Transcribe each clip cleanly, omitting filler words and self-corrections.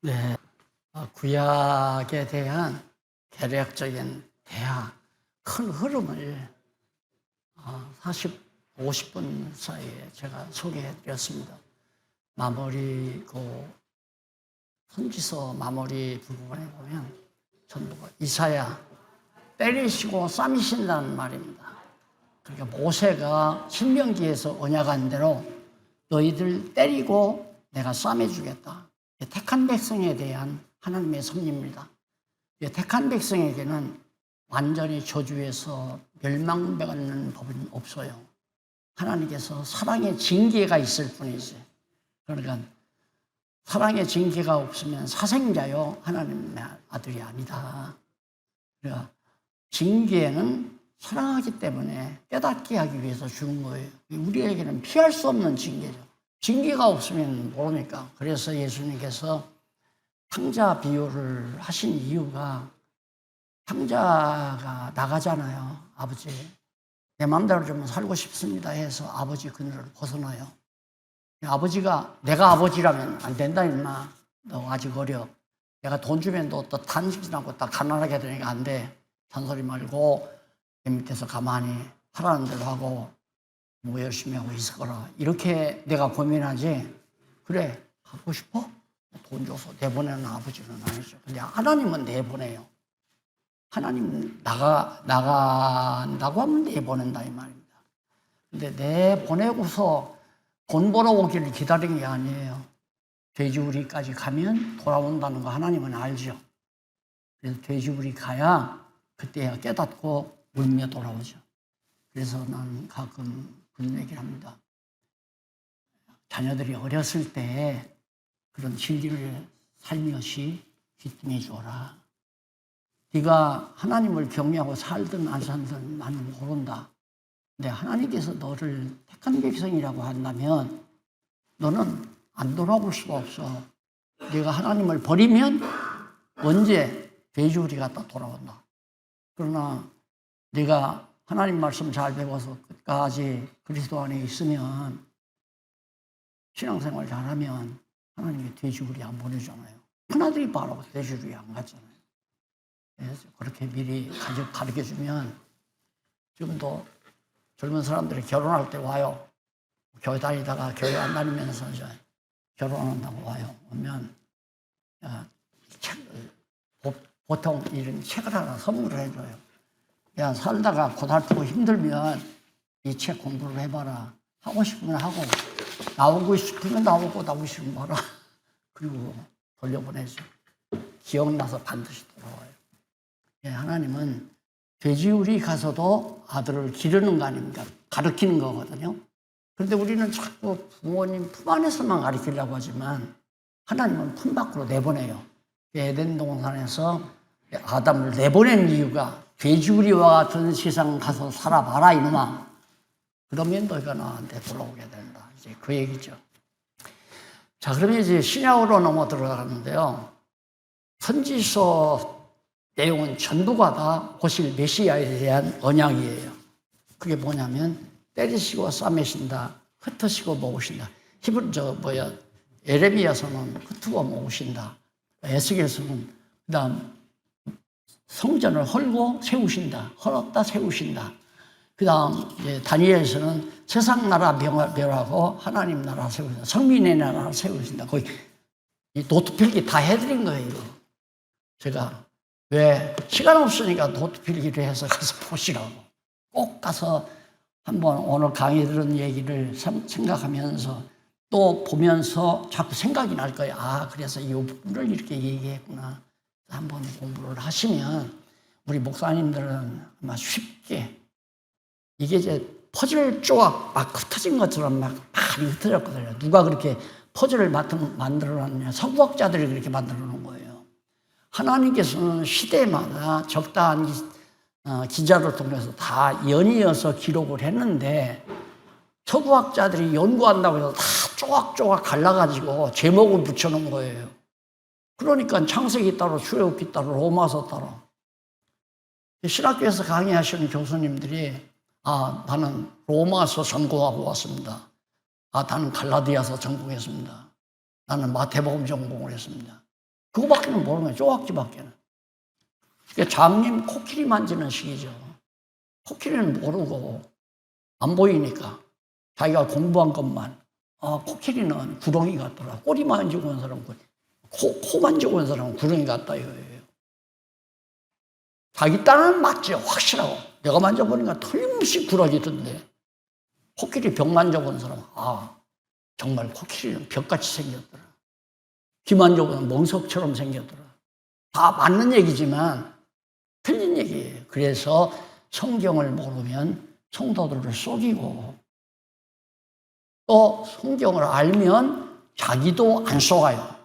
네, 구약에 대한 개략적인 대화, 큰 흐름을 50분 사이에 제가 소개해 드렸습니다. 선지서 마무리 부분에 보면 전부가 이사야, 때리시고 싸미신다는 말입니다. 그러니까 모세가 신명기에서 언약한 대로 너희들 때리고 내가 싸매주겠다. 택한 백성에 대한 하나님의 섭리입니다. 택한 백성에게는 완전히 저주에서 멸망받는 법은 없어요. 하나님께서 사랑의 징계가 있을 뿐이지. 그러니까 사랑의 징계가 없으면 사생자요 하나님의 아들이 아니다. 그러니까 징계는 사랑하기 때문에 깨닫게 하기 위해서 주는 거예요. 우리에게는 피할 수 없는 징계죠. 징계가 없으면 모르니까. 그래서 예수님께서 탕자 비유를 하신 이유가, 탕자가 나가잖아요. 아버지, 내 마음대로 좀 살고 싶습니다 해서 아버지 그늘을 벗어나요. 아버지가, 내가 아버지라면 안 된다 임마, 너 아직 어려, 내가 돈 주면 너 또 단식하고 딱 가난하게 되니까 안 돼, 잔소리 말고 내 밑에서 가만히 하라는 대로 하고 뭐 열심히 하고 있을 거라. 이렇게 내가 고민하지. 그래, 갖고 싶어? 돈 줘서 내보내는 아버지는 아니죠. 근데 하나님은 내보내요. 하나님 나간다고 하면 내보낸다 이 말입니다. 근데 내보내고서 돈 벌어오기를 기다리는 게 아니에요. 돼지우리까지 가면 돌아온다는 거 하나님은 알죠. 그래서 돼지우리 가야 그때야 깨닫고 울며 돌아오죠. 그래서 나는 가끔 그런 얘기를 합니다. 자녀들이 어렸을 때 그런 진리를 살며시 기쁨해 주어라. 네가 하나님을 경외하고 살든 안 살든 나는 모른다. 근데 하나님께서 너를 택한 백성이라고 한다면 너는 안 돌아올 수가 없어. 네가 하나님을 버리면 언제 돼지우리 갔다 돌아온다. 그러나 네가 하나님 말씀 잘 배워서 끝까지 그리스도 안에 있으면, 신앙생활 잘하면 하나님이 돼지우리 안 보내잖아요. 큰아들이 바라고 돼지우리 안 갔잖아요. 그래서 그렇게 미리 가르쳐주면 지금도 젊은 사람들이 결혼할 때 와요. 교회 다니다가 교회 안 다니면서 이제 결혼한다고 와요. 오면 보통 이런 책을 하나 선물을 해줘요. 야, 살다가 고달프고 힘들면 이 책 공부를 해봐라. 하고 싶으면 하고, 나오고 싶으면 나오고 싶으면 마라. 그리고 돌려보내죠. 기억나서 반드시 돌아와요. 하나님은 돼지우리 가서도 아들을 기르는 거 아닙니까? 가르치는 거거든요. 그런데 우리는 자꾸 부모님 품 안에서만 가르치려고 하지만 하나님은 품 밖으로 내보내요. 에덴 동산에서 아담을 내보낸 이유가 돼지우리와 같은 세상 가서 살아봐라 이놈아. 그러면 너희가 나한테 돌아오게 된다. 이제 그 얘기죠. 자, 그러면 이제 신약으로 넘어 들어가는데요. 선지서 내용은 전부가 다 오실 메시아에 대한 언약이에요. 그게 뭐냐면 때리시고 싸매신다, 흩으시고 모으신다. 에레미야서는 흩고 모으신다. 에스겔서는 그다음 성전을 헐고 세우신다, 헐었다 세우신다. 그다음 다니엘서는 세상 나라 멸하고 하나님 나라 세우신다, 성민의 나라 세우신다. 거의 이 노트필기 다 해드린 거예요. 제가 왜 시간 없으니까 노트필기를 해서 가서 보시라고. 꼭 가서 한번 오늘 강의 들은 얘기를 생각하면서 또 보면서 자꾸 생각이 날 거예요. 아, 그래서 이 부분을 이렇게 얘기했구나. 한번 공부를 하시면 우리 목사님들은 아마 쉽게, 이게 이제 퍼즐 조각 막 흩어진 것처럼 막 많이 흩어졌거든요. 누가 그렇게 퍼즐을 만들어놨냐? 서구학자들이 그렇게 만들어 놓은 거예요. 하나님께서는 시대마다 적당한 기자를 통해서 다 연이어서 기록을 했는데 서구학자들이 연구한다고 해서 다 조각조각 갈라가지고 제목을 붙여놓은 거예요. 그러니까 창세기 따로 출애굽기 따로 로마서 따로. 신학교에서 강의하시는 교수님들이 나는 로마서 전공하고 왔습니다. 나는 갈라디아서 전공했습니다. 나는 마태복음 전공을 했습니다. 그거밖에는 모르는 거예요. 쪼각지밖에는. 그러니까 장님 코끼리 만지는 식이죠. 코끼리는 모르고 안 보이니까 자기가 공부한 것만. 코끼리는 구렁이 같더라. 꼬리 만지고 온 사람은 코 만지고 온 사람은 구렁이 같다 이거예요. 자기 딴은 맞지 확실하고 내가 만져보니까 틀림없이 구렁이던데 코끼리 벽 만져본 사람 정말 코끼리는 벽같이 생겼더라. 귀 만져보면 멍석처럼 생겼더라. 다 맞는 얘기지만 틀린 얘기예요. 그래서 성경을 모르면 성도들을 속이고 또 성경을 알면 자기도 안 속아요.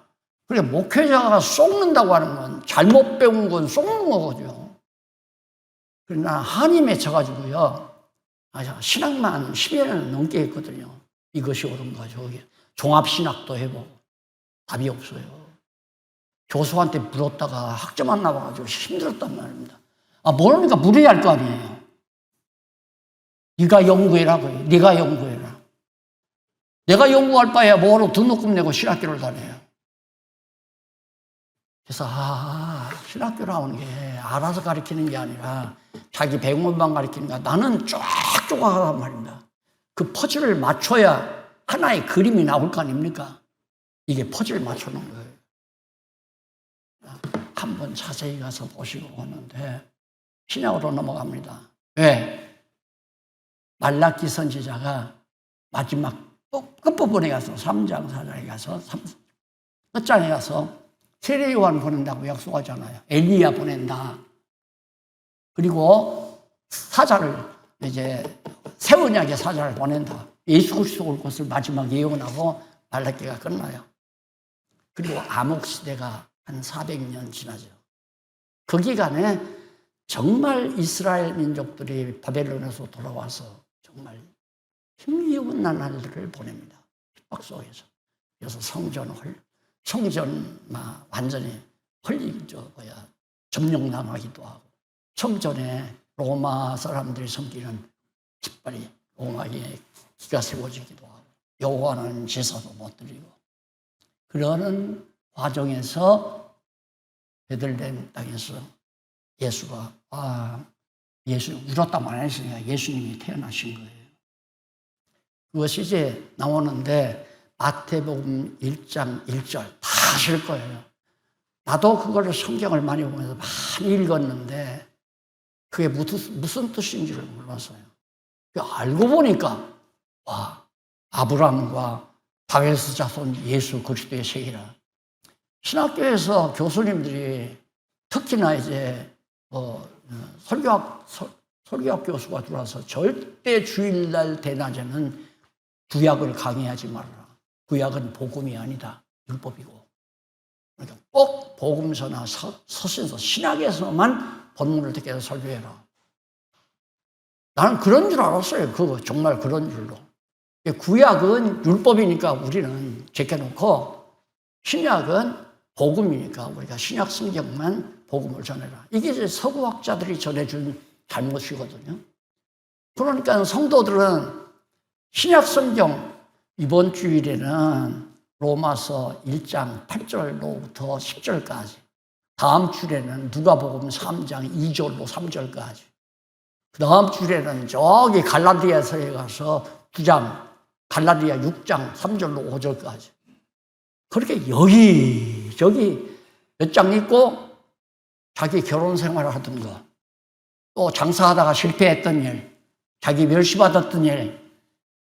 그래 목회자가 속는다고 하는 건 잘못 배운 건 속는 거거든요. 그러나 한이 맺혀가지고요. 신학만 10여 년 넘게 했거든요. 이것이 옳은가 저게. 종합신학도 해보고 답이 없어요. 교수한테 물었다가 학점안 나와가지고 힘들었단 말입니다. 모르니까 물어야 할 거 아니에요. 네가 연구해라. 네가 연구해라. 내가 연구할 바에야 뭐로 등록금 내고 신학교를 다녀요. 그래서 신학교 나오는 게 알아서 가르치는 게 아니라 자기 배움만 가르치는 거야. 나는 쪼각쪼각하단 말입니다. 그 퍼즐을 맞춰야 하나의 그림이 나올 거 아닙니까? 이게 퍼즐을 맞춰놓은 거예요. 한번 자세히 가서 보시고 오는데 신약으로 넘어갑니다. 왜? 말라기 선지자가 마지막 끝부분에 가서 3장 4장에 가서 끝장에 가서 세례 요한 보낸다고 약속하잖아요. 엘리야 보낸다. 그리고 사자를 이제 새 언약의 사자를 보낸다. 예수 그리스도 올 것을 마지막 예언하고 말라기가 끝나요. 그리고 암흑 시대가 한 400년 지나죠. 그 기간에 정말 이스라엘 민족들이 바벨론에서 돌아와서 정말 힘겨운 나날들을 보냅니다. 핍박 속에서. 그래서 성전 완전히 점령당하기도 하고 성전에 로마 사람들이 섬기는 깃발이 로마에 기가 세워지기도 하고 여호와는 제사도 못 드리고 그러는 과정에서 베들레헴 땅에서 예수가 예수 울었다만 안 했으니까 예수님이 태어나신 거예요. 그것이 이제 나오는데 마태복음 1장 1절 다 아실 거예요. 나도 그거를 성경을 많이 보면서 많이 읽었는데 그게 무슨 뜻인지를 몰랐어요. 알고 보니까 아브라함과 다윗의 자손 예수 그리스도의 세계라. 신학교에서 교수님들이 특히나 이제 설교학 교수가 들어와서 절대 주일날 대낮에는 구약을 강의하지 말아라. 구약은 복음이 아니다. 율법이고. 그러니까 꼭 복음서나 서신서, 신학에서만 본문을 듣게 해서 설교해라. 나는 그런 줄 알았어요. 그거 정말 그런 줄로. 구약은 율법이니까 우리는 제껴놓고 신약은 복음이니까 우리가 신약 성경만 복음을 전해라. 이게 이제 서구학자들이 전해준 잘못이거든요. 그러니까 성도들은 신약 성경 이번 주일에는 로마서 1장 8절로부터 10절까지, 다음 주일에는 누가복음 3장 2절로 3절까지, 그 다음 주일에는 저기 갈라디아서에 가서 9장, 갈라디아 6장 3절로 5절까지 그렇게 여기저기 몇 장 읽고 자기 결혼 생활을 하던 거, 또 장사하다가 실패했던 일, 자기 멸시받았던 일,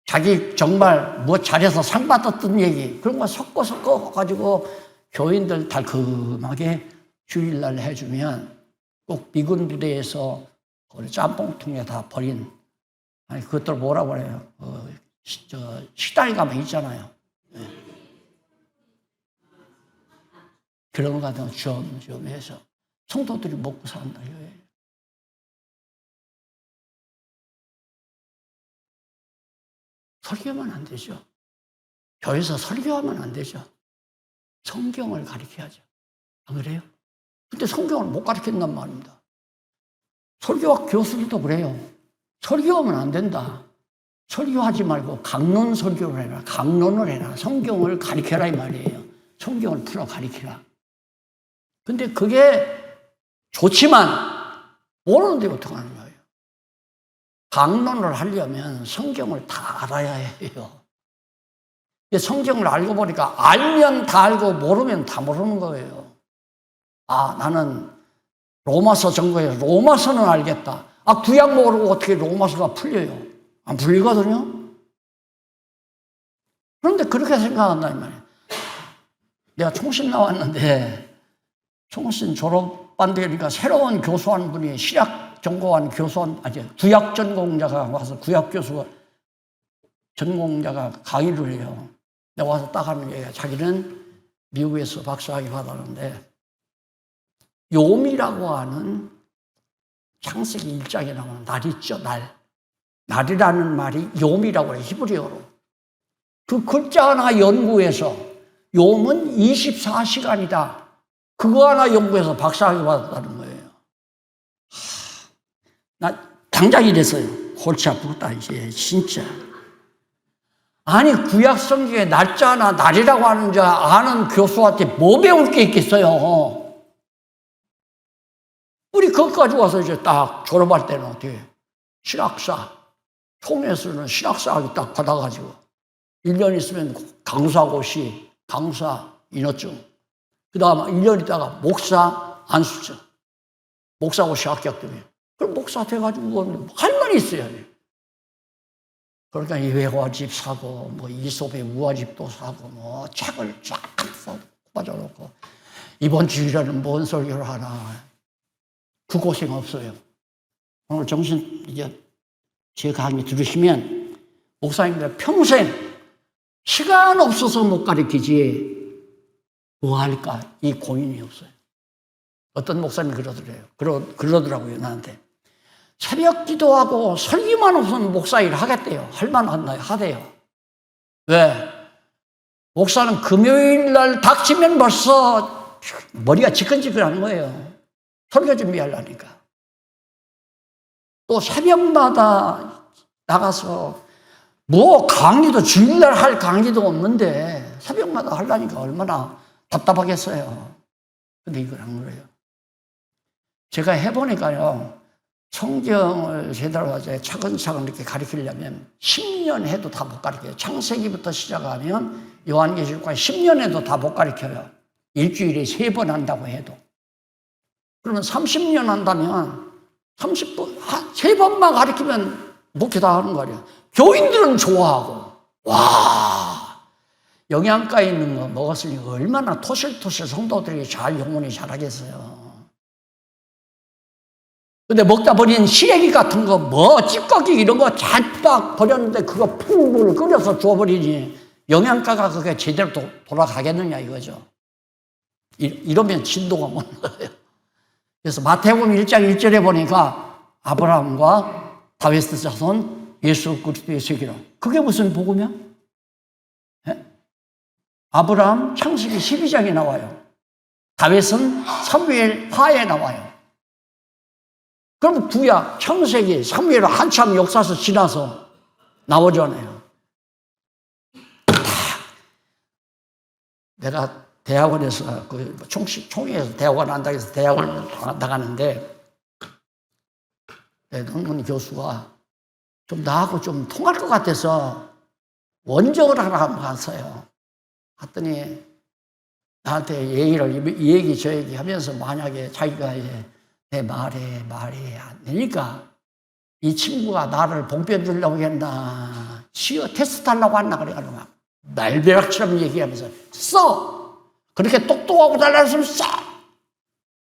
자기 정말 뭐 잘해서 상 받았던 얘기, 그런 거 섞어 가지고 교인들 달콤하게 주일날 해주면 꼭 미군 부대에서 짬뽕통에 다 버린, 그것들 뭐라고 그래요? 식당에 가면 있잖아요. 그런 거 같은 거 좀 해서 성도들이 먹고 산다 이거예요. 설교하면 안 되죠. 교회에서 설교하면 안 되죠. 성경을 가르쳐야죠. 안 그래요? 근데 성경을 못 가르친단 말입니다. 설교학 교수들도 그래요. 설교하면 안 된다. 설교하지 말고 강론 설교를 해라. 강론을 해라. 성경을 가르쳐라 이 말이에요. 성경을 풀어 가르쳐라. 근데 그게 좋지만 모르는데 어떡하는 거예요? 강론을 하려면 성경을 다 알아야 해요. 성경을 알고 보니까 알면 다 알고 모르면 다 모르는 거예요. 아, 나는 로마서 전공해서 로마서는 알겠다. 아, 구약 모르고 어떻게 로마서가 풀려요? 안 풀리거든요. 그런데 그렇게 생각한다 이 말이에요. 내가 총신 나왔는데 총신 졸업반 되니까 새로운 교수한 분이 신약 전공한 교수한, 구약 전공자가 와서 구약 교수가 전공자가 강의를 해요. 내가 와서 딱 하는 얘기가 자기는 미국에서 박사학위 받았는데 욤이라고 하는 창세기 1장에 나오는 날 있죠, 날. 날이라는 말이 욤이라고 해요, 히브리어로. 그 글자 하나 연구해서 욤은 24시간이다. 그거 하나 연구해서 박사학위 받았다는 거예요. 나 당장 이랬어요. 골치 아프겠다, 이제, 진짜. 아니, 구약 성경에 날짜 하나 날이라고 하는 줄 아는 교수한테 뭐 배울 게 있겠어요? 우리 거기까지 와서 이제 딱 졸업할 때는 어떻게 신학사, 총회에서는 신학사학위 딱 받아가지고 1년 있으면 강사고시, 강사 인허증, 그 다음에 1년 있다가 목사 안수증, 목사고시 합격되면 그럼 목사 돼가지고 할 말이 있어요. 그러니까 이 외화집 사고, 뭐 이솝의 우화집도 사고, 뭐 책을 쫙 빠져놓고 이번 주일에는 뭔 설교를 하나. 그 고생 없어요. 오늘 정신 이제 제 강의 들으시면 목사님들 평생 시간 없어서 못 가르치지 뭐 할까 이 고민이 없어요. 어떤 목사님이 그러더라고요 나한테. 새벽 기도하고 설교만 없으면 목사 일 하겠대요. 할만하나요? 하대요. 왜? 목사는 금요일 날 닥치면 벌써 머리가 지끈지끈한 거예요. 설교 준비하려니까. 또 새벽마다 나가서 뭐 강의도 주일날 할 강의도 없는데 새벽마다 하려니까 얼마나 답답하겠어요. 근데 이걸 안 그래요. 제가 해보니까요. 성경을 제대로 이제 차근차근 이렇게 가르치려면 10년 해도 다 못 가르쳐요. 창세기부터 시작하면 요한계시록까지 10년 해도 다 못 가르쳐요. 일주일에 3번 한다고 해도. 그러면 30년 한다면 30번, 3번만 가르치면 목표 다 하는 거 아니에요. 교인들은 좋아하고, 와, 영양가 있는 거 먹었으니 얼마나 토실토실 성도들이 잘 영혼이 잘하겠어요. 근데 먹다 버린 시래기 같은 거, 뭐, 찌꺼기 이런 거 잔뜩 버렸는데 그거 푹 끓여서 줘버리니 영양가가 그게 제대로 돌아가겠느냐 이거죠. 이러면 진도가 못 나요. 그래서 마태복음 1장 1절에 보니까 아브라함과 다윗의 자손 예수 그리스도의 세계론. 그게 무슨 복음이야? 예? 아브라함 창세기 12장에 나와요. 다윗은 사무엘 하에 나와요. 그럼 구약, 창세기, 사무엘 한참 역사서 지나서 나오잖아요. 내가 대학원에서 총회에서 대학원 한다고 해서 대학원을 나가는데 논문 교수가 좀 나하고 좀 통할 것 같아서 원정을 하러 한번 갔어요. 갔더니 나한테 이 얘기 저 얘기 하면서 만약에 자기가 이제 내 말에 안 되니까 이 친구가 나를 봉변 주려고 했나 시어 테스트 하려고 했나 그래가지고 막 날벼락처럼 얘기하면서 써! 그렇게 똑똑하고 잘났으면 써!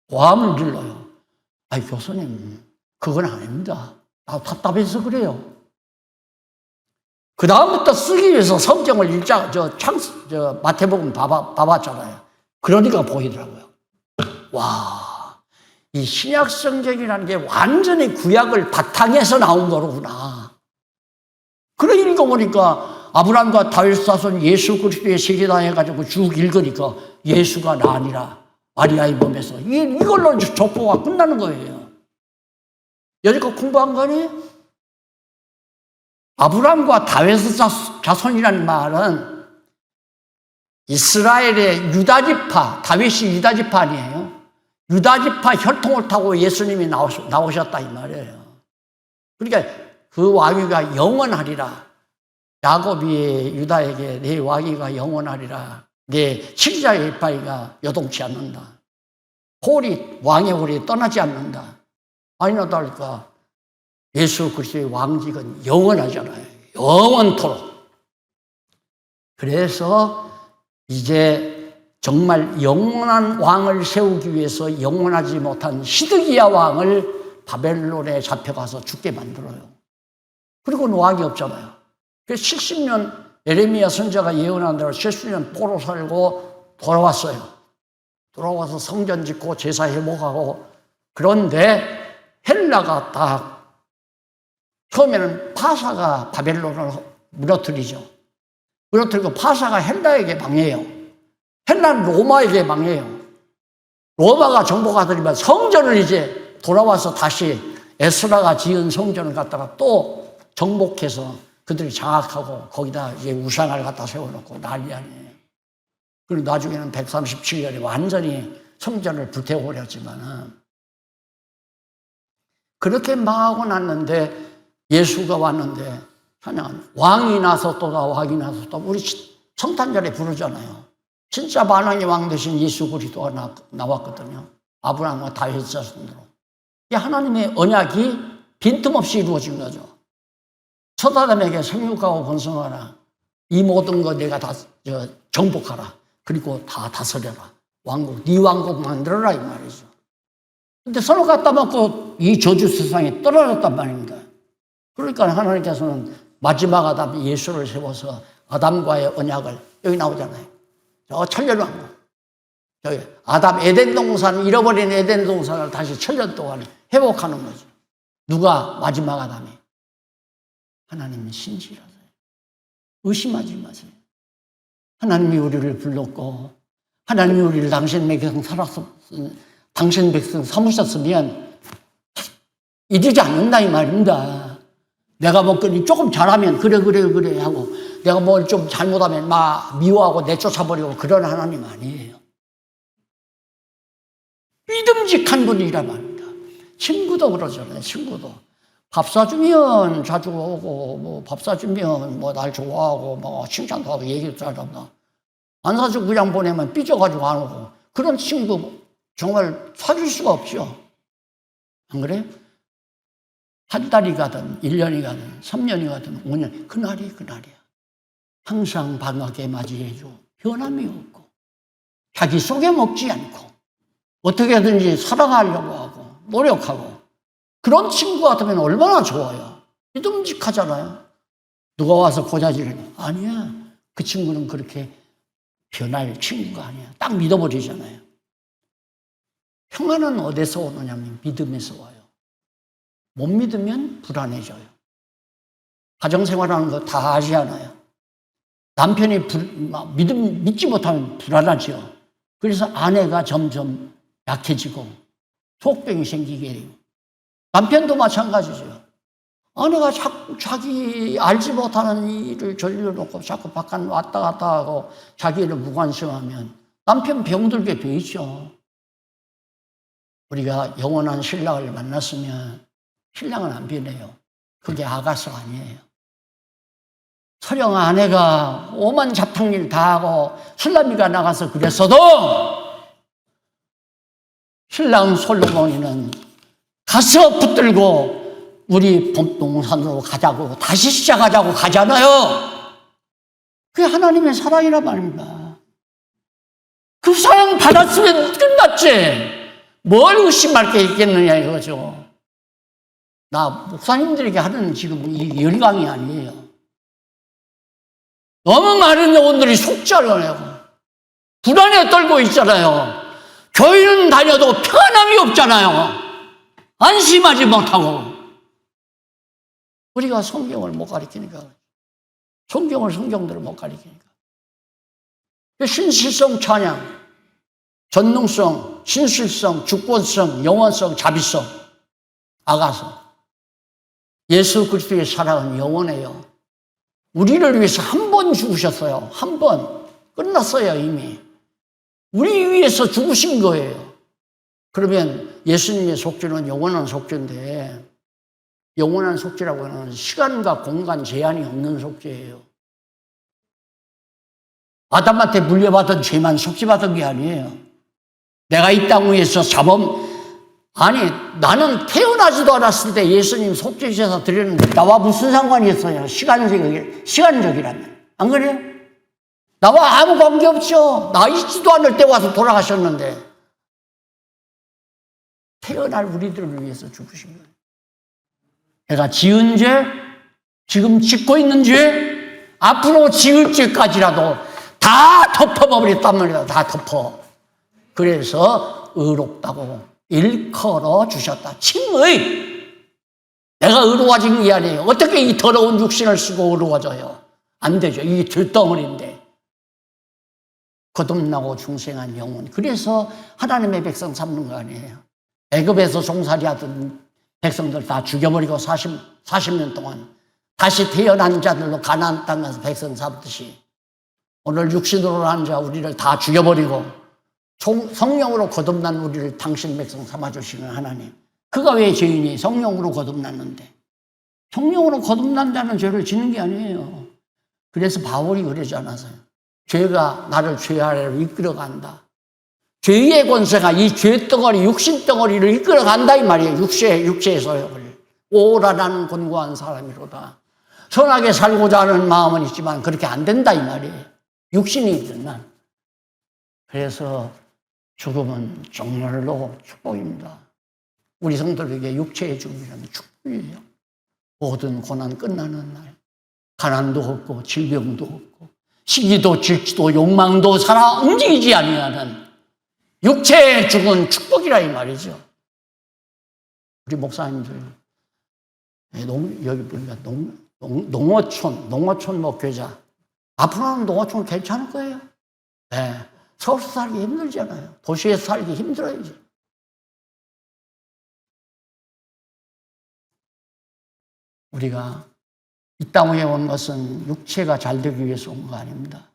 고함을 질러요. 아니 교수님 그건 아닙니다. 나 답답해서 그래요. 그 다음부터 쓰기 위해서 성경을 마태복음 봐봤잖아요. 그러니까 보이더라고요. 와. 이 신약 성경이라는 게 완전히 구약을 바탕에서 나온 거로구나. 그래 읽어보니까 아브라함과 다윗 자손 예수 그리스도의 세계다 해가지고 쭉 읽으니까 예수가 나 아니라 마리아의 몸에서 이걸로 족보가 끝나는 거예요. 여지껏 공부한 거니? 아브라함과 다윗의 자손이라는 말은 이스라엘의 유다지파, 다윗이 유다지파 아니에요? 유다 지파 혈통을 타고 예수님이 나오셨다 이 말이에요. 그러니까 그 왕위가 영원하리라. 야곱이 유다에게 내 왕위가 영원하리라. 내 치자의 이파이가 요동치 않는다. 왕의 홀이 떠나지 않는다. 아니나 다를까 예수 그리스도의 왕직은 영원하잖아요. 영원토록. 그래서 이제 정말 영원한 왕을 세우기 위해서 영원하지 못한 시드기야 왕을 바벨론에 잡혀가서 죽게 만들어요. 그리고는 왕이 없잖아요. 그래서 70년 예레미야 선지자가 예언한 대로 70년 포로 살고 돌아왔어요. 돌아와서 성전 짓고 제사 회복하고. 그런데 헬라가 딱 처음에는 파사가 바벨론을 무너뜨리죠. 무너뜨리고 파사가 헬라에게 망해요. 헬라는 로마에게 망해요. 로마가 정복하 들이면 성전을 이제 돌아와서 다시 에스라가 지은 성전을 갖다가 또 정복해서 그들이 장악하고 거기다 이제 우상을 갖다 세워놓고 난리 아니에요. 그리고 나중에는 137년에 완전히 성전을 불태워버렸지만은 그렇게 망하고 났는데 예수가 왔는데 찬양은 왕이 나섰도다 왕이 나섰도다. 우리 성탄절에 부르잖아요. 진짜 만왕의 왕 되신 예수 그리스도가 나왔거든요. 아브라함과 다윗 자손으로. 이 하나님의 언약이 빈틈없이 이루어진 거죠. 첫아담에게 생육하고 번성하라. 이 모든 거 내가 다 정복하라. 그리고 다 다스려라. 왕국, 네 왕국 만들어라 이 말이죠. 근데 서로 갖다 먹고 이 저주 세상에 떨어졌단 말입니다. 그러니까 하나님께서는 마지막 아담 예수를 세워서 아담과의 언약을 여기 나오잖아요. 저 천년왕국. 저기 아담 에덴 동산 잃어버린 에덴 동산을 다시 1000년 동안 회복하는 거죠. 누가 마지막 아담이? 하나님은 신실하세요. 의심하지 마세요. 하나님이 우리를 불렀고 하나님이 우리를 당신 백성 삼으셨으면 잊지 않는다 이 말입니다. 내가 뭐 조금 잘하면 그래 하고 내가 뭘 좀 잘못하면 막 미워하고 내쫓아버리고 그런 하나님 아니에요. 믿음직한 분이라 말입니다. 친구도 그러잖아요. 친구도 밥 사주면 자주 오고 뭐 밥 사주면 뭐 날 좋아하고 뭐 칭찬도 하고 얘기도 잘한다. 안 사주고 그냥 보내면 삐져가지고 안 오고 그런 친구 정말 사줄 수가 없죠. 안 그래요? 한 달이 가든 1년이 가든 3년이 가든 5년 그날이야. 항상 반갑게 맞이해줘. 변함이 없고 자기 속에 먹지 않고 어떻게든지 살아가려고 하고 노력하고 그런 친구 같으면 얼마나 좋아요. 믿음직하잖아요. 누가 와서 고자질을 아니야. 그 친구는 그렇게 변할 친구가 아니야. 딱 믿어버리잖아요. 평안은 어디서 오느냐면 믿음에서 와요. 못 믿으면 불안해져요. 가정생활하는 거 다 아시잖아요. 남편이 믿지 못하면 불안하죠. 그래서 아내가 점점 약해지고 속병이 생기게 돼요. 남편도 마찬가지죠. 아내가 자기 알지 못하는 일을 저질러놓고 자꾸 바깥 왔다 갔다 하고 자기를 무관심하면 남편 병들게 돼 있죠. 우리가 영원한 신랑을 만났으면 신랑은 안 변해요. 그게 아가서 아니에요. 서령 아내가 오만 잡탕일 다 하고 술라미가 나가서 그랬어도 신랑 솔로몬이는 가서 붙들고 우리 봄동산으로 가자고 다시 시작하자고 가잖아요. 그게 하나님의 사랑이란 말입니다. 그 사랑 받았으면 끝났지. 뭘 의심할 게 있겠느냐 이거죠. 나 목사님들에게 하는 지금 이 열강이 아니에요. 너무 많은 영혼들이 속잖아요. 불안에 떨고 있잖아요. 교회는 다녀도 편함이 없잖아요. 안심하지 못하고. 우리가 성경을 못 가리키니까. 성경대로 못 가리키니까. 신실성 찬양, 전능성, 신실성, 주권성, 영원성, 자비성, 아가성. 예수 그리스도의 사랑은 영원해요. 우리를 위해서 한 번 죽으셨어요. 한 번. 끝났어요, 이미. 우리 위해서 죽으신 거예요. 그러면 예수님의 속죄는 영원한 속죄인데, 영원한 속죄라고 하는 시간과 공간 제한이 없는 속죄예요. 아담한테 물려받은 죄만 속죄받은 게 아니에요. 내가 이 땅 위에서 아니, 나는 태어나지도 않았을 때 예수님 속죄제사 드렸는데 나와 무슨 상관이 있어요? 시간적이라면. 안 그래요? 나와 아무 관계 없죠. 나 있지도 않을 때 와서 돌아가셨는데 태어날 우리들을 위해서 죽으신 거예요. 내가 지은 죄, 지금 짓고 있는 죄, 앞으로 지을 죄까지라도 다 덮어버렸단 말이야. 다 덮어. 그래서 의롭다고 일컬어 주셨다. 칭의. 내가 의로워진 게 아니에요. 어떻게 이 더러운 육신을 쓰고 의로워져요? 안 되죠. 이게 들덩어리인데. 거듭나고 중생한 영혼. 그래서 하나님의 백성 삼는 거 아니에요. 애굽에서 종살이 하던 백성들 다 죽여버리고 40년 동안 다시 태어난 자들로 가나안 땅 가서 백성 삼듯이 오늘 육신으로 난 자 우리를 다 죽여버리고 성령으로 거듭난 우리를 당신 백성 삼아주시는 하나님. 그가 왜 죄인이 성령으로 거듭났는데, 성령으로 거듭난 자는 죄를 지는 게 아니에요. 그래서 바울이 그러지 않았어요. 죄가 나를 죄 아래로 이끌어간다. 죄의 권세가 이 죄덩어리, 육신덩어리를 이끌어간다 이 말이에요. 육체의 소욕을. 오라라는 권고한 사람이로다. 선하게 살고자 하는 마음은 있지만 그렇게 안 된다 이 말이에요. 육신이 있지만. 그래서 죽음은 정말로 축복입니다. 우리 성도들에게 육체의 죽음이라는 축복이에요. 모든 고난 끝나는 날. 가난도 없고 질병도 없고 시기도 질지도 욕망도 살아 움직이지 아니하는 육체의 죽은 축복이라 이 말이죠. 우리 목사님들 여기 보니까 농어촌 목회자 앞으로는 농어촌 괜찮을 거예요. 네. 서울서 살기 힘들잖아요. 도시에서 살기 힘들어요. 우리가 이 땅에 온 것은 육체가 잘 되기 위해서 온 거 아닙니다.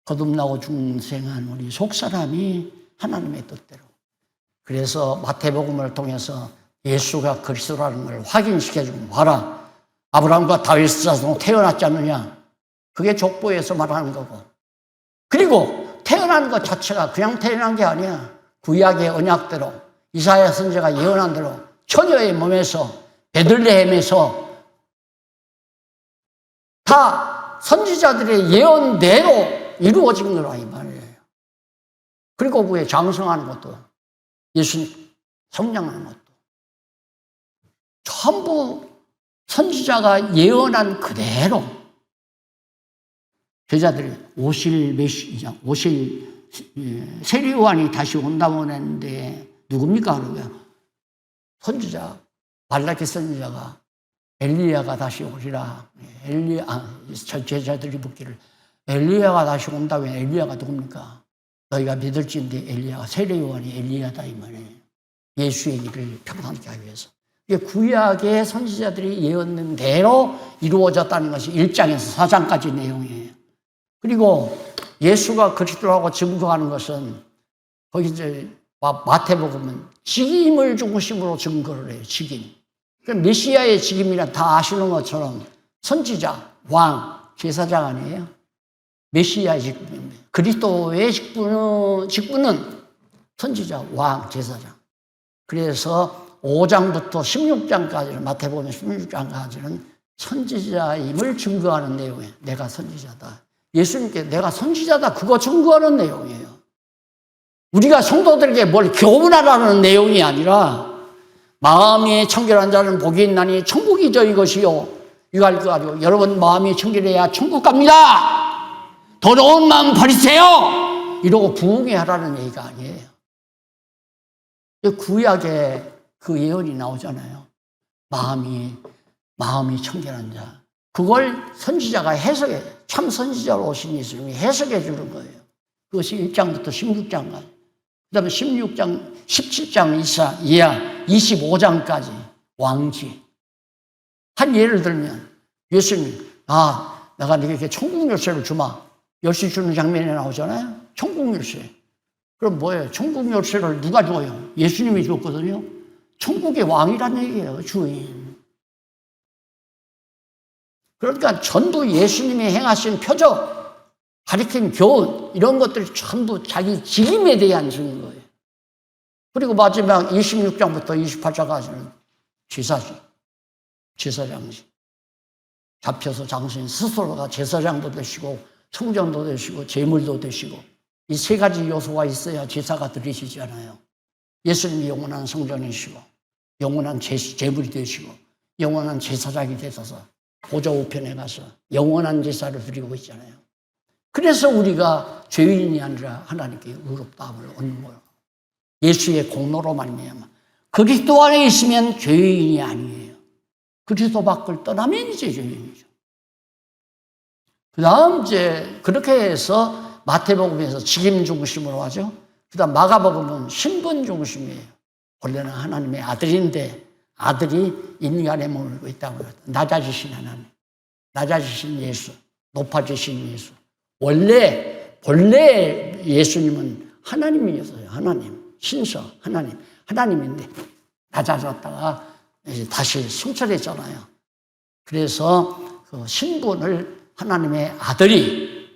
거듭나고 중생한 우리 속사람이 하나님의 뜻대로. 그래서 마태복음을 통해서 예수가 그리스도라는 걸 확인시켜주고 봐라. 아브라함과 다윗의 자손으로 태어났지 않느냐. 그게 족보에서 말하는 거고. 그리고 태어난 것 자체가 그냥 태어난 게 아니야. 구약의 언약대로 이사야 선지자가 예언한 대로 처녀의 몸에서 베들레헴에서 다 선지자들의 예언대로 이루어진 거라 이 말이에요. 그리고 그에 장성하는 것도 예수님 성장하는 것도 전부 선지자가 예언한 그대로 제자들이 세례요한이 다시 온다고 했는데 누굽니까? 그러고요. 선지자 말라기 선지자가 엘리야가 다시 오리라. 제자들이 묻기를 엘리야가 다시 온다고 해. 엘리야가 누굽니까? 너희가 믿을지인데 엘리야가 세례요한이 엘리야다 이 말이에요. 예수의 길을 평탄하게 하기 위해서. 이게 구약의 선지자들이 예언된 대로 이루어졌다는 것이 1장에서 4장까지 내용이에요. 그리고 예수가 그리스도라고 증거하는 것은 거기 이제 마태복음은 직임을 중심으로 증거를 해요. 직임. 메시아의 직임이란 다 아시는 것처럼 선지자, 왕, 제사장 아니에요? 메시아의 직분입니다. 그리스도의 직분은 선지자, 왕, 제사장. 그래서 5장부터 16장까지는 마태복음 16장까지는 선지자임을 증거하는 내용이에요. 내가 선지자다. 예수님께 내가 선지자다. 그거 증거하는 내용이에요. 우리가 성도들에게 뭘 교훈하라는 내용이 아니라 마음이 청결한 자는 복이 있나니 천국이 저희 것이요. 이거 가지고 여러분 마음이 청결해야 천국 갑니다. 더러운 마음 버리세요. 이러고 부흥해 하라는 얘기가 아니에요. 구약에 그 예언이 나오잖아요. 마음이 청결한 자. 그걸 선지자가 해석해, 참 선지자로 오신 예수님이 해석해 주는 거예요. 그것이 1장부터 16장까지. 그 다음에 16장, 17장 이하 25장까지 왕지. 한 예를 들면 예수님, 내가 네게 천국 열쇠를 주마. 열쇠 주는 장면이 나오잖아요. 천국 열쇠. 그럼 뭐예요? 천국 열쇠를 누가 줘요? 예수님이 줬거든요. 천국의 왕이란 얘기예요, 주인. 그러니까 전부 예수님이 행하신 표적, 가르친 교훈, 이런 것들이 전부 자기 직임에 대한 증거예요. 그리고 마지막 26장부터 28장까지는 제사장이지. 잡혀서 장수인 스스로가 제사장도 되시고 성전도 되시고 제물도 되시고 이 세 가지 요소가 있어야 제사가 드리시잖아요. 예수님이 영원한 성전이시고 영원한 제물이 되시고 영원한 제사장이 되셔서 보좌 우편에 가서 영원한 제사를 드리고 있잖아요. 그래서 우리가 죄인이 아니라 하나님께 의롭다함을 얻는 거예요. 예수의 공로로 말미암아. 그리스도 안에 있으면 죄인이 아니에요. 그리스도 밖을 떠나면 이제 죄인이죠. 그 다음 이제 그렇게 해서 마태복음에서 직임 중심으로 하죠. 그 다음 마가복음은 신분 중심이에요. 원래는 하나님의 아들인데 아들이 인간의 몸을 입고 있다고 해요. 낮아지신 하나님, 낮아지신 예수, 높아지신 예수. 본래 예수님은 하나님이었어요. 하나님, 신서, 하나님인데 낮아졌다가 이제 다시 승천했잖아요. 그래서 그 신분을 하나님의 아들이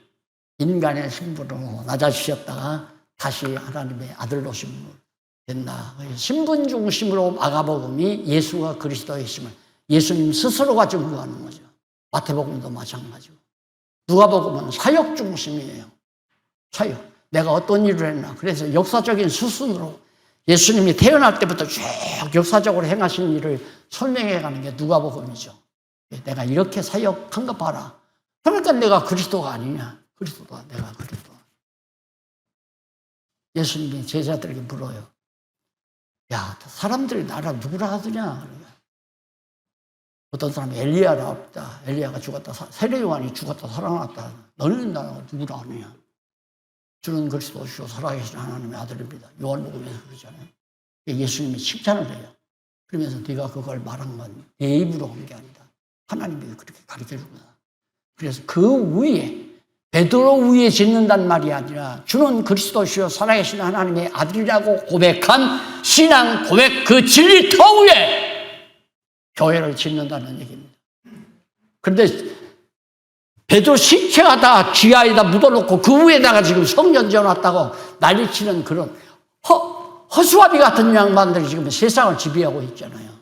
인간의 신분으로 낮아지셨다가 다시 하나님의 아들로 된다. 신분 중심으로 마가복음이 예수가 그리스도이심을 예수님 스스로가 증거하는 거죠. 마태복음도 마찬가지고. 누가복음은 사역 중심이에요. 사역. 내가 어떤 일을 했나. 그래서 역사적인 수순으로 예수님이 태어날 때부터 쭉 역사적으로 행하신 일을 설명해가는 게 누가복음이죠. 내가 이렇게 사역한 거 봐라. 그러니까 내가 그리스도가 아니냐. 그리스도다. 내가 그리스도. 예수님이 제자들에게 물어요. 야, 사람들이 나를 누구라 하더냐? 어떤 사람이 엘리야라 없다. 엘리야가 죽었다. 세례요한이 죽었다. 살아났다. 너는 나를 누구라 하느냐? 주는 그리스도시요 살아계신 하나님의 아들입니다. 요한복음에서 그러잖아요. 예수님이 칭찬을 해요. 그러면서 네가 그걸 말한 건 내 입으로 한 게 아니다. 하나님이 그렇게 가르쳐주구나. 그래서 그 위에 베드로 위에 짓는단 말이 아니라 주는 그리스도시요 살아계신 하나님의 아들이라고 고백한 신앙 고백 그 진리터 위에 교회를 짓는다는 얘기입니다. 그런데 베드로 시체가 다 지하에다 묻어놓고 그 위에다가 지금 성전 지어놨다고 난리치는 그런 허수아비 같은 양반들이 지금 세상을 지배하고 있잖아요.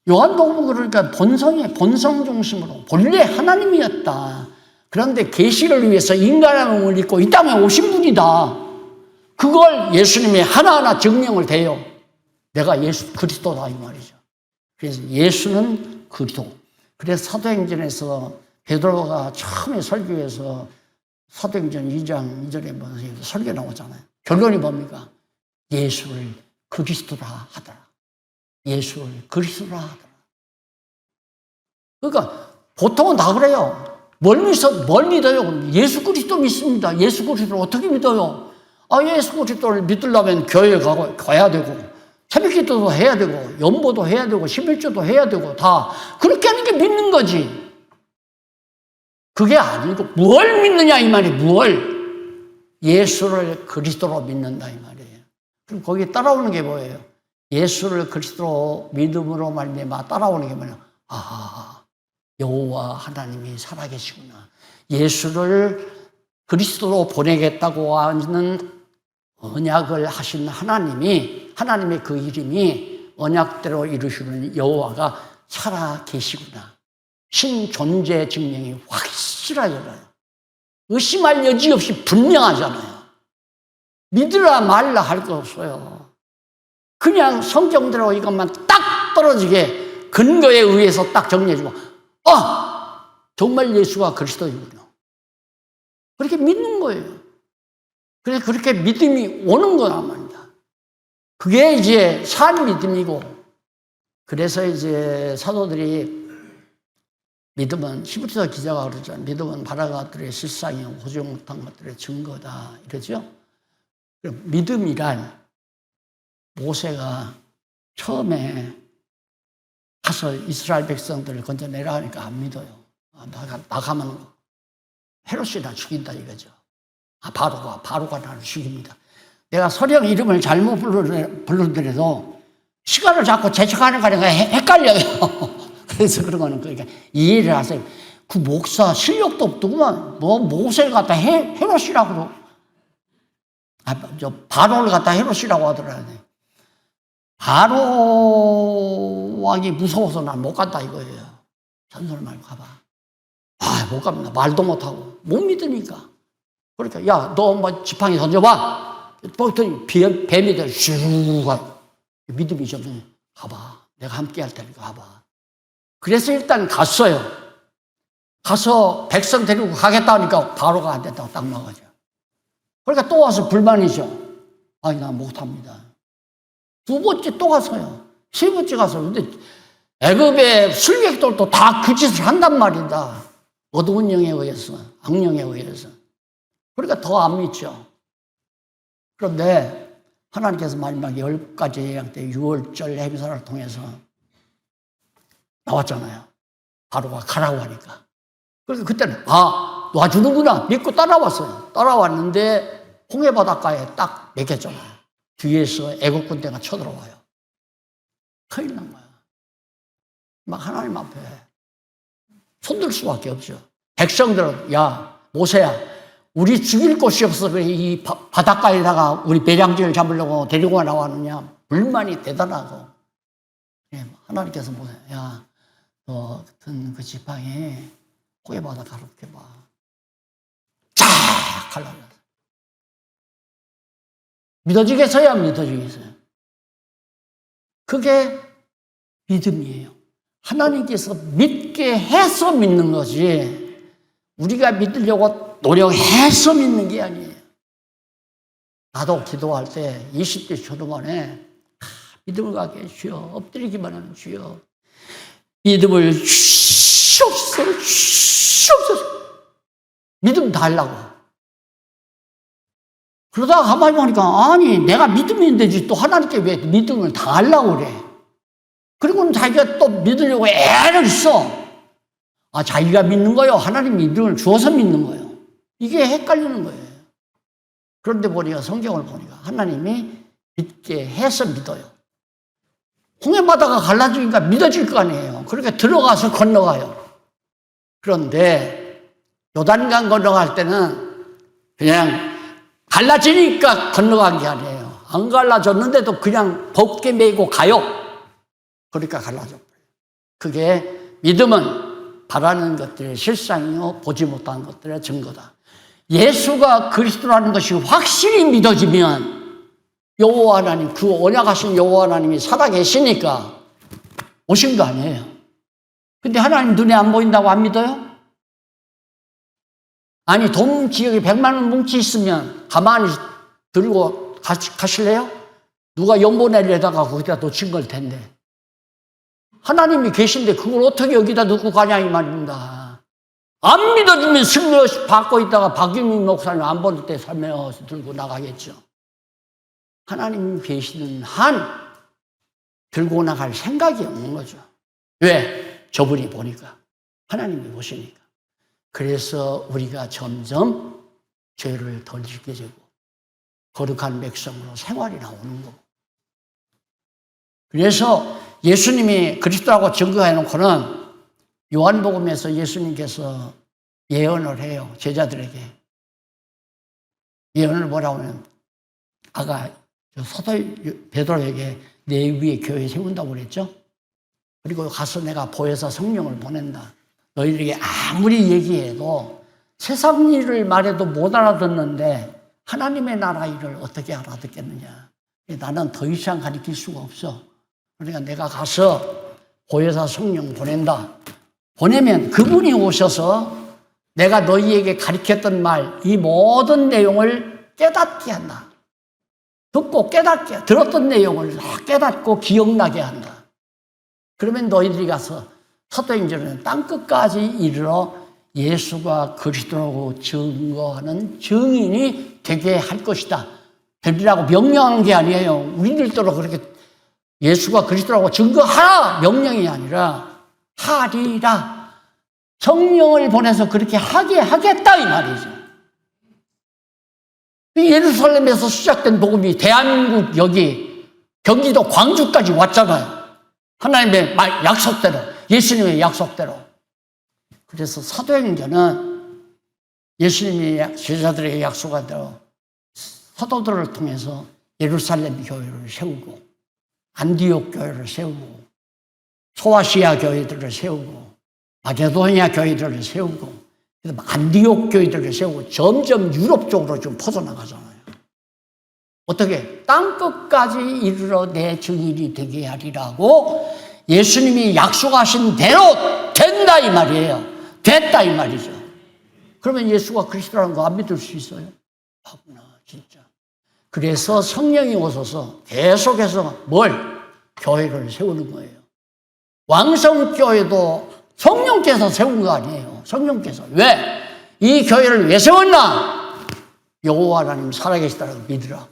요한복음은 그러니까 본성 중심으로 본래 하나님이었다. 그런데 계시를 위해서 인간의 몸을 입고 이 땅에 오신 분이다. 그걸 예수님이 하나하나 증명을 대요. 내가 예수 그리스도다 이 말이죠. 그래서 예수는 그리스도. 그래서 사도행전에서 베드로가 처음에 설교해서 사도행전 2장 2절에 뭐 설교 나오잖아요. 결론이 뭡니까? 예수를 그리스도라 하더라. 예수를 그리스도라 하더라. 그러니까 보통은 다 그래요. 뭘 믿어요? 예수 그리스도 믿습니다. 예수 그리스도를 어떻게 믿어요? 예수 그리스도를 믿으려면 교회에 가야 되고 새벽기도도 해야 되고 연보도 해야 되고 11조도 해야 되고 다 그렇게 하는 게 믿는 거지. 그게 아니고 뭘 믿느냐 이 말이 뭘? 예수를 그리스도로 믿는다 이 말이에요. 그럼 거기에 따라오는 게 뭐예요? 예수를 그리스도로 믿음으로 말미암아 따라오는 게 뭐냐? 여호와 하나님이 살아계시구나. 예수를 그리스도로 보내겠다고 하는 언약을 하신 하나님의 그 이름이 언약대로 이루시는 여호와가 살아계시구나. 신존재 증명이 확실하잖아요. 의심할 여지 없이 분명하잖아요. 믿으라 말라 할 거 없어요. 그냥 성경대로 이것만 딱 떨어지게 근거에 의해서 딱 정리해주고 정말 예수가 그리스도이군요. 그렇게 믿는 거예요. 그래서 그렇게 믿음이 오는 거란 말입니다. 그게 이제 산 믿음이고 그래서 이제 사도들이 믿음은 히브리서 기자가 그러잖아요. 믿음은 바라는 것들의 실상이요 보지 못한 것들의 증거다 이러죠. 믿음이란 모세가 처음에 가서 이스라엘 백성들을 건져내라 하니까 안 믿어요. 나가면 헤롯이 나 죽인다 이거죠. 바로가 나를 죽입니다. 내가 서령 이름을 잘못 부르더라도 시간을 자꾸 재촉하는 거니까 헷갈려요. 그래서 그런 거는 그러니까 이해를 하세요. 그 목사 실력도 없더구만. 뭐 모세를 갖다 헤롯이라고 바로를 갖다 헤롯이라고 하더라고요. 바로 왕이 무서워서 난 못 간다 이거예요. 잔소리 말고 가봐. 못 갑니다. 말도 못하고 못 믿으니까. 그러니까 야, 너 뭐 지팡이 던져봐. 보더니 뱀이 돼. 슈 믿음이 좀 가봐. 내가 함께 할 테니까 가봐. 그래서 일단 갔어요. 가서 백성 데리고 가겠다 하니까 바로가 안 됐다고 딱 나가죠. 그러니까 또 와서 불만이죠. 아니, 나 못합니다. 두 번째 또 갔어요. 세 번째 가서. 근데 애굽의 술객들도 다 그 짓을 한단 말이다. 어두운 영에 의해서, 악령에 의해서. 그러니까 더 안 믿죠. 그런데 하나님께서 마지막 10가지 예약 때 6월절 행사를 통해서 나왔잖아요. 바로가 가라고 하니까. 그러니까 그때는 놔주는구나 믿고 따라왔어요. 따라왔는데 홍해 바닷가에 딱 맥혔잖아요. 뒤에서 애국 군대가 쳐들어와요. 큰일 난 거야. 막 하나님 앞에 손들 수밖에 없죠. 백성들은 야 모세야 우리 죽일 곳이 없어서 이 바닷가에다가 우리 배량지를 잡으려고 데리고 나왔느냐. 불만이 대단하고 하나님께서 야 너 같은 그 지팡이 홍해 바닷가로 봐. 쫙 갈라졌어. 믿어지겠어요? 안 믿어지겠어요? 그게 믿음이에요. 하나님께서 믿게 해서 믿는 거지 우리가 믿으려고 노력해서 믿는 게 아니에요. 나도 기도할 때 20대 초중반에 믿음을 갖게 주여 엎드리기만 하는 주여 믿음을 주시옵소서 믿음 달라고. 그러다가 가만히 보니까 아니 내가 믿음이 있는데 또 하나님께 왜 믿음을 달라고 그래. 그리고는 자기가 또 믿으려고 애를 써. 자기가 믿는 거요 하나님 믿음을 주어서 믿는 거예요. 이게 헷갈리는 거예요. 그런데 보니까 성경을 보니까 하나님이 믿게 해서 믿어요. 홍해 바다가 갈라지니까 믿어질 거 아니에요. 그러니까 들어가서 건너가요. 그런데 요단강 건너갈 때는 그냥 갈라지니까 건너간 게 아니에요. 안 갈라졌는데도 그냥 벗게 메고 가요. 그러니까 갈라져 버려요. 그게 믿음은 바라는 것들의 실상이요 보지 못하는 것들의 증거다. 예수가 그리스도라는 것이 확실히 믿어지면 여호와 하나님, 그 언약하신 여호와 하나님이 살아계시니까 오신 거 아니에요. 근데 하나님 눈에 안 보인다고 안 믿어요? 아니 돈 지역에 100만 원 뭉치 있으면 가만히 들고 가실래요? 누가 연보내려다가 거기다 놓친 걸 텐데. 하나님이 계신데 그걸 어떻게 여기다 놓고 가냐 이 말입니다. 안 믿어주면 슬며시 받고 있다가 박윤민 목사님 안 볼 때 살며시 들고 나가겠죠. 하나님이 계시는 한 들고 나갈 생각이 없는 거죠. 왜? 저분이 보니까. 하나님이 보시니까. 그래서 우리가 점점 죄를 덜 짓게 되고 거룩한 백성으로 생활이 나오는 거고. 그래서 예수님이 그리스도라고 증거해 놓고는 요한복음에서 예수님께서 예언을 해요. 제자들에게. 예언을 뭐라고 하면 아까 사도 베드로에게 내 위에 교회 세운다고 그랬죠. 그리고 가서 내가 보혜사 성령을 보낸다. 너희들에게 아무리 얘기해도 세상 일을 말해도 못 알아듣는데 하나님의 나라 일을 어떻게 알아듣겠느냐. 나는 더 이상 가르칠 수가 없어. 그러니까 내가 가서 보혜사 성령 보낸다. 보내면 그분이 오셔서 내가 너희에게 가르쳤던 말, 이 모든 내용을 깨닫게 한다. 듣고 깨닫게, 들었던 내용을 깨닫고 기억나게 한다. 그러면 너희들이 가서 사도행전은 땅끝까지 이르러 예수가 그리스도라고 증거하는 증인이 되게 할 것이다. 되리라고 명령하는 게 아니에요. 우리들도 그렇게 예수가 그리스도라고 증거하라! 명령이 아니라 하리라. 성령을 보내서 그렇게 하게 하겠다 이 말이죠. 예루살렘에서 시작된 복음이 대한민국 여기 경기도 광주까지 왔잖아요. 하나님의 약속대로, 예수님의 약속대로. 그래서 사도행전은 예수님이 제자들에게 약속한 대로 사도들을 통해서 예루살렘 교회를 세우고 안디옥 교회를 세우고 소아시아 교회들을 세우고 마게도니아 교회들을 세우고 안디옥 교회들을 세우고 점점 유럽 쪽으로 좀 퍼져나가잖아요. 어떻게? 땅끝까지 이르러 내 증인이 되게 하리라고 예수님이 약속하신 대로 된다 이 말이에요. 됐다 이 말이죠. 그러면 예수가 그리스도라는 거 안 믿을 수 있어요? 하구나 진짜. 그래서 성령이 오셔서 계속해서 교회를 세우는 거예요. 왕성교회도 성령께서 세운 거 아니에요. 성령께서. 왜? 이 교회를 왜 세웠나? 여호와 하나님 살아계시다는 걸 믿으라고.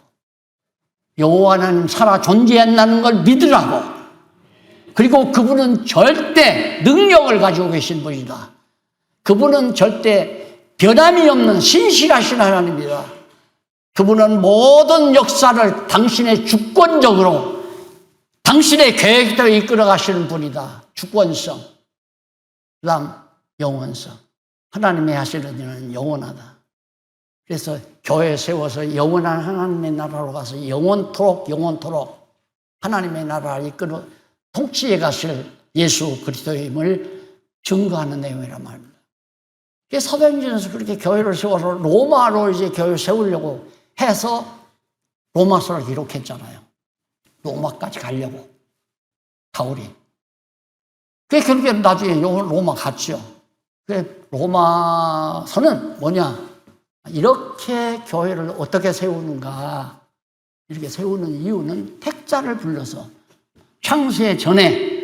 여호와 하나님 살아 존재한다는 걸 믿으라고. 그리고 그분은 절대 능력을 가지고 계신 분이다. 그분은 절대 변함이 없는 신실하신 하나님이다. 그분은 모든 역사를 당신의 주권적으로 당신의 계획대로 이끌어 가시는 분이다. 주권성. 그 다음 영원성. 하나님의 하시는 일은 영원하다. 그래서 교회 세워서 영원한 하나님의 나라로 가서 영원토록 하나님의 나라를 이끌어 통치해 가실 예수 그리스도의 힘을 증거하는 내용이란 말입니다. 사도행전에서 그렇게 교회를 세워서 로마로 이제 교회를 세우려고 해서 로마서를 기록했잖아요. 로마까지 가려고 바울이. 그렇게 나중에 로마 갔죠. 로마서는 뭐냐? 이렇게 교회를 어떻게 세우는가? 이렇게 세우는 이유는 택자를 불러서 창세 전에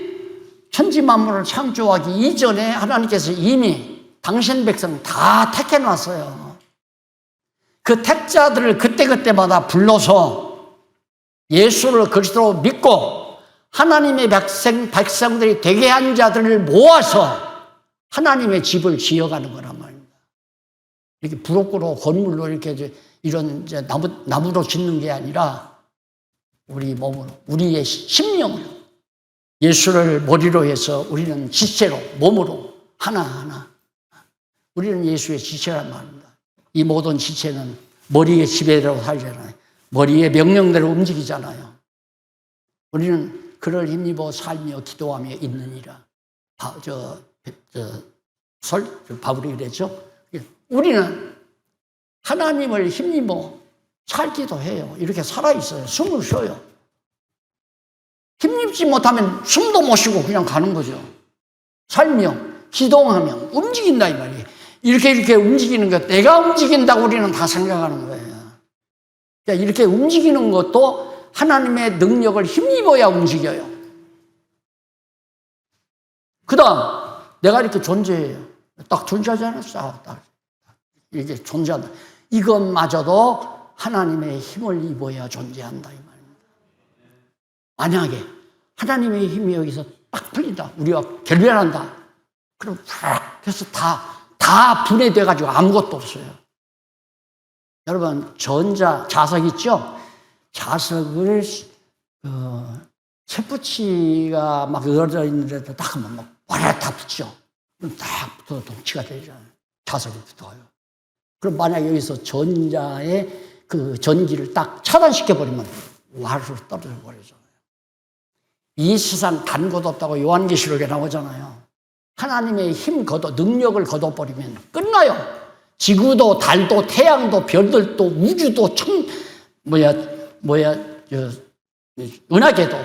천지 만물을 창조하기 이전에 하나님께서 이미 당신 백성 다 택해놨어요. 그 택자들을 그때그때마다 불러서 예수를 그리스도로 믿고 하나님의 백성들이 되게 한 자들을 모아서 하나님의 집을 지어가는 거란 말입니다. 이렇게 부록으로 건물로 이렇게 이런 이제 나무로 짓는 게 아니라 우리 몸으로, 우리의 심령으로 예수를 머리로 해서 우리는 지체로, 몸으로 하나하나 우리는 예수의 지체란 말입니다. 이 모든 지체는 머리의 지배대로 살잖아요. 머리의 명령대로 움직이잖아요. 우리는 그를 힘입어 살며 기도하며 있느니라. 바울이 그랬죠. 우리는 하나님을 힘입어 살기도 해요. 이렇게 살아있어요. 숨을 쉬어요. 힘입지 못하면 숨도 못 쉬고 그냥 가는 거죠. 살며 기도하며 움직인다 이 말이에요. 이렇게 움직이는 것, 내가 움직인다고 우리는 다 생각하는 거예요. 그러니까 이렇게 움직이는 것도 하나님의 능력을 힘입어야 움직여요. 그 다음, 내가 이렇게 존재해요. 딱 존재하지 않았어. 딱 이렇게 존재한다. 이것마저도 하나님의 힘을 입어야 존재한다 이 말입니다. 만약에 하나님의 힘이 여기서 딱 풀린다. 우리가 결별한다. 그럼 팍 해서 다 분해돼가지고 아무것도 없어요. 여러분, 자석 있죠? 자석을, 쇠붙이가 막 열어져 있는데도 딱 하면 막, 다 붙죠? 그럼 딱 붙어서 동치가 되잖아요. 자석이 붙어요. 그럼 만약에 여기서 전자의 그 전기를 딱 차단시켜버리면 와르르 떨어져 버리잖아요. 이 세상 단 것도 없다고 요한계시록에 나오잖아요. 하나님의 능력을 거둬버리면 끝나요. 지구도, 달도, 태양도, 별들도, 우주도, 은하계도.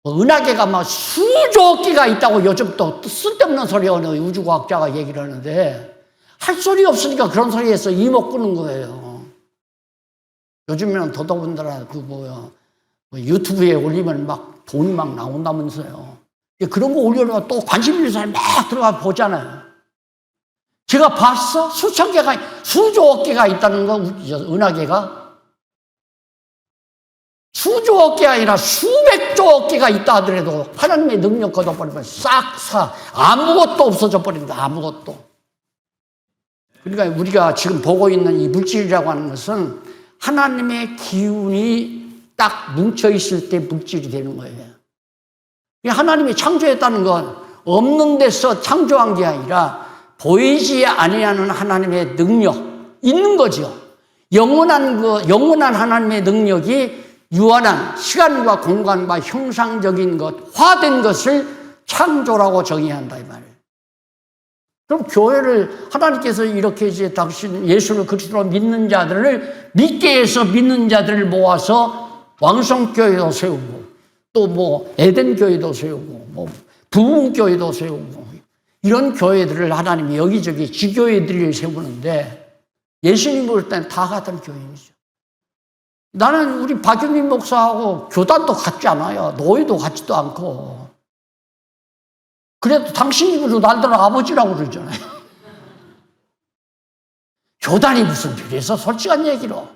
은하계가 막 수조 개가 있다고 요즘 또 쓸데없는 소리 어느 우주과학자가 얘기를 하는데 할 소리 없으니까 그런 소리에서 이목 끄는 거예요. 요즘에는 더더군다나 유튜브에 올리면 막 돈이 막 나온다면서요. 그런 거 올려놓으면 또 관심 있는 사람이 막 들어가 보잖아요. 제가 봤어? 수천 개가, 수조 개가 있다는 거, 은하계가. 수조억 개 아니라 수백조억 개가 있다 하더라도 하나님의 능력 걷어버리면 싹 아무것도 없어져 버린다. 아무것도. 그러니까 우리가 지금 보고 있는 이 물질이라고 하는 것은 하나님의 기운이 딱 뭉쳐있을 때 물질이 되는 거예요. 하나님이 창조했다는 건 없는 데서 창조한 게 아니라 보이지 아니하는 하나님의 능력, 있는 거죠. 영원한 하나님의 능력이 유한한 시간과 공간과 형상적인 것, 화된 것을 창조라고 정의한다 이 말이에요. 그럼 교회를 하나님께서 이렇게 이제 당신 예수를 그리스도로 믿는 자들을 믿게 해서 믿는 자들을 모아서 왕성교회도 세우고 또 뭐 에덴교회도 세우고 뭐 부흥교회도 세우고 이런 교회들을 하나님이 여기저기 지교회들을 세우는데 예수님 볼 땐 다 같은 교인이죠. 나는 우리 박윤민 목사하고 교단도 같지 않아요. 노예도 같지도 않고. 그래도 당신 입으로 날들 아버지라고 그러잖아요. 교단이 무슨 필요해서 솔직한 얘기로.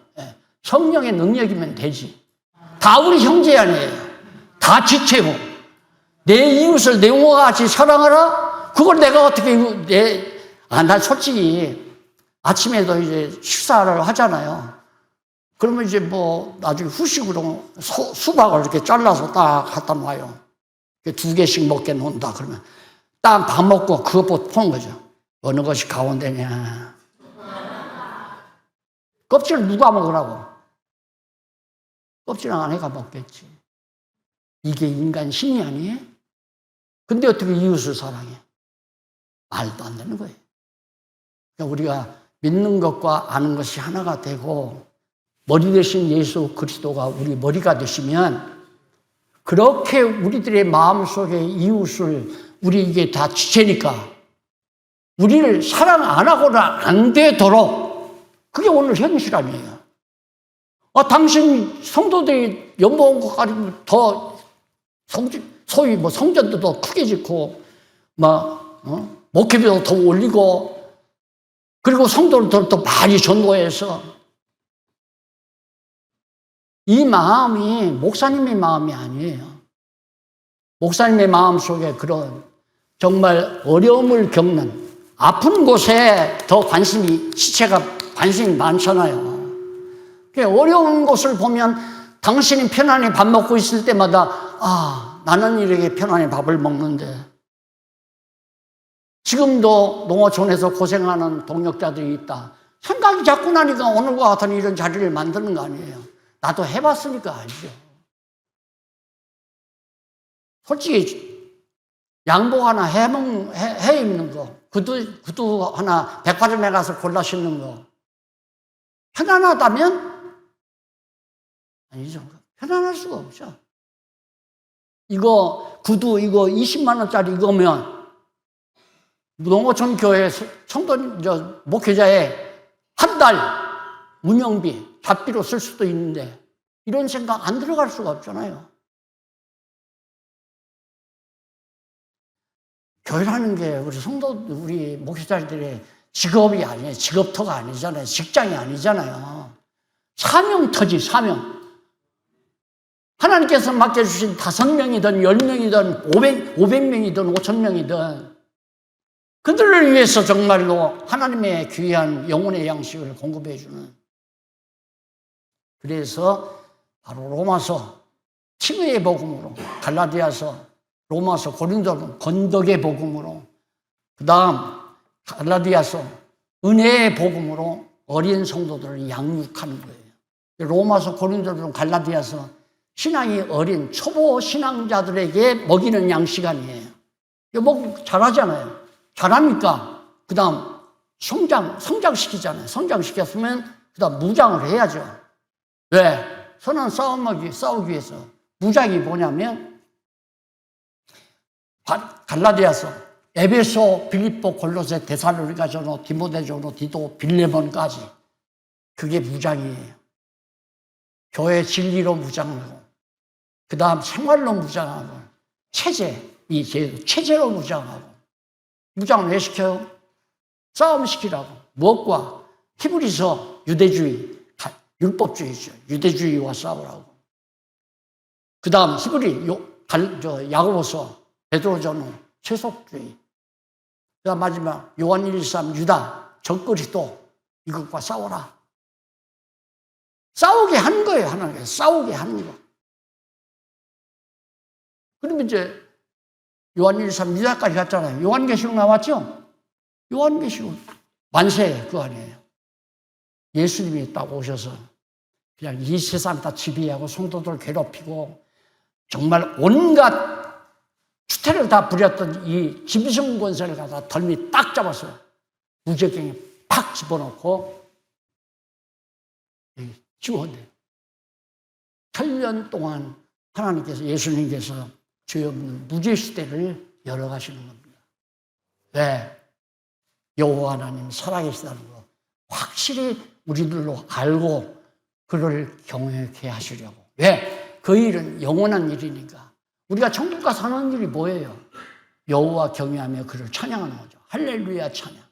성령의 능력이면 되지. 다 우리 형제 아니에요. 다 지체고. 내 이웃을 내 몸과 같이 사랑하라? 그걸 내가 어떻게, 난 솔직히 아침에도 이제 식사를 하잖아요. 그러면 이제 뭐 나중에 후식으로 수박을 이렇게 잘라서 딱 갖다 놔요. 2개씩 먹게 놓는다. 그러면 딱 밥 먹고 그것부터 푸는 거죠. 어느 것이 가운데냐. 껍질을 누가 먹으라고? 껍질 안에가 먹겠지. 이게 인간 심리 아니에요? 근데 어떻게 이웃을 사랑해? 말도 안 되는 거예요. 그러니까 우리가 믿는 것과 아는 것이 하나가 되고 머리 대신 예수 그리스도가 우리 머리가 되시면 그렇게 우리들의 마음속에 이웃을 우리 이게 다 지체니까 우리를 사랑 안 하고는 안 되도록 그게 오늘 현실 아니에요. 당신 성도들이 연봉 가지고 더 소위 뭐 성전도 더 크게 짓고 목회비도 더 올리고 그리고 성도를 더 많이 전도해서 이 마음이 목사님의 마음이 아니에요. 목사님의 마음 속에 그런 정말 어려움을 겪는 아픈 곳에 더 지체가 관심이 많잖아요. 어려운 곳을 보면 당신이 편안히 밥 먹고 있을 때마다 나는 이렇게 편안히 밥을 먹는데 지금도 농어촌에서 고생하는 동역자들이 있다. 생각이 자꾸 나니까 오늘과 같은 이런 자리를 만드는 거 아니에요. 나도 해봤으니까 알죠. 솔직히 양복 하나 해 입는 거, 구두 하나 백화점에 가서 골라 신는 거 편안하다면? 아니죠. 편안할 수가 없죠. 구두 20만 원짜리 이거면 농어촌 교회 목회자의 한 달 운영비, 잡비로 쓸 수도 있는데 이런 생각 안 들어갈 수가 없잖아요. 교회라는 게 우리 목회자들의 직업이 아니에요. 직업터가 아니잖아요. 직장이 아니잖아요. 사명터지, 사명. 하나님께서 맡겨주신 5명이든 10명이든 500명이든 5,000명이든 그들을 위해서 정말로 하나님의 귀한 영혼의 양식을 공급해주는 그래서 바로 로마서 칭의의 복음으로 갈라디아서 로마서 고린도는 건덕의 복음으로 그 다음 갈라디아서 은혜의 복음으로 어린 성도들을 양육하는 거예요. 로마서 고린도는 갈라디아서 신앙이 어린 초보 신앙자들에게 먹이는 양식 아니에요. 이거 잘하잖아요. 잘합니까? 그 다음 성장시키잖아요. 성장시켰으면 그 다음 무장을 해야죠. 왜? 선한 싸우기 위해서. 무장이 뭐냐면 갈라디아서, 에베소, 빌립보, 골로새, 데살로니가 전후, 디모데 전후, 디도, 빌레몬까지 그게 무장이에요. 교회 진리로 무장하고 그 다음 생활로 무장하고 체제로 무장하고 무장을 왜 시켜요? 싸움시키라고. 무엇과? 히브리서 유대주의, 율법주의죠. 유대주의와 싸우라고. 그 다음 히브리, 야고보서, 베드로전후, 세속주의. 그 다음 마지막 요한 1:3 유다, 적그리스도 이것과 싸워라. 싸우게 하는 거예요, 하나님께서. 싸우게 하는 거. 그러면 이제 요한 1:3 유다까지 갔잖아요. 요한계시록 나왔죠? 요한계시록 만세 그거 아니에요. 예수님이 딱 오셔서 그냥 이 세상 다 지배하고 성도들 괴롭히고 정말 온갖 추태를 다 부렸던 이 짐승 권세를 갖다 덜미 딱 잡았어요. 무적경에 팍 집어넣고 지워내요. 8년 동안 하나님께서, 예수님께서 죄 없는 무죄 시대를 열어가시는 겁니다. 왜? 여호와 하나님 살아계시다는 거 확실히 우리들로 알고 그를 경외케 하시려고. 왜? 그 일은 영원한 일이니까. 우리가 천국 가서 하는 일이 뭐예요? 여호와 경외하며 그를 찬양하는 거죠. 할렐루야 찬양.